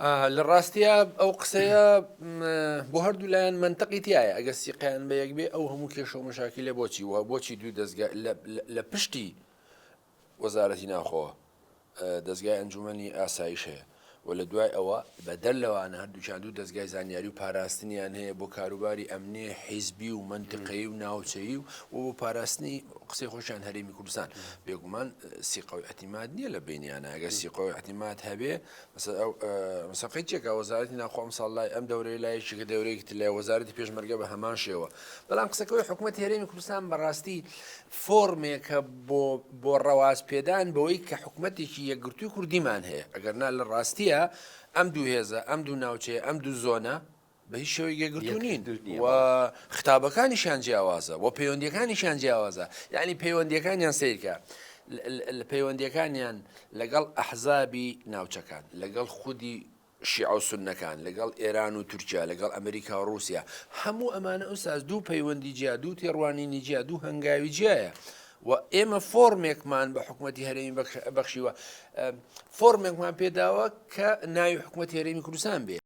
للراستيا أو قسەیە بۆ هەردوو لایەن منطقی تایە ئەگە سیقیان بە یەک بێ ئەو هەموو کێشە و مشاکلێ بۆچی وە بۆچی دوو دەستگا لە پشتی وەزارەتی ناوخۆوە دەستگای ئەنجومەنی ئاسایش هەیە و لە دوای ئەوە بەدەر لەوانە هەردووچان دوو دەستگای زانیاری و پاراستنیان هەیە بۆ کاروباری ئەمنێ حیزبی و منطقەیی و ناوچەیی و بۆ پاراستنی قسەی خۆشیان هەرێمی کوردستان بێگومان سیقەوی احتیماد نییە لە بینیانە ئەگەر سیقەوی احتیماد هەبێ مەسەقەی چێکە وەزارەتی ناوخۆ ئەمساڵ لای ئەم دەورەی لایەکی کە دەورەیەکی لای وەزارەتی پێشمەرگە بە هەمان شێوە بەڵام قسەکەی حکوومەت هێرێمی کوردستان بەڕاستی فۆرمێکە بۆ ڕەواز پێدان بەوەی کە حکوومەتێکی یەکگرتووی کوردیمان هەیە ئەگەرنا لە ڕاستیە ئەم دوو هێزە ئەم دوو ناوچەیە ئەم دوو زۆنە بە هیچ شێوەی یەکگرتوو نین و ختابەکانیشان جیاوازە و پەیوەندیەکانیشان جیاوازە یعنی پەیوەندیەکانیان سیرکە پەیوەندیەکانیان لەگەڵ ئەحزابی ناوچەکان لەگەڵ خودی شیع و سونەکان لەگەڵ ئێران و تورکیا لەگەڵ ئەمریکا و رووسیا هەموو ئەمانە ئەوساز دوو پەیوەندی جیا دوو تێڕوانینی جیا دوو هەنگاوی جیایە و ئێمە فۆرمێکمان بە حکوومەتی هەرێمی بەخشیوە فۆرمێکمان پێداوە کە ناوی حکوومەتی هەرێمی کوردستان بێ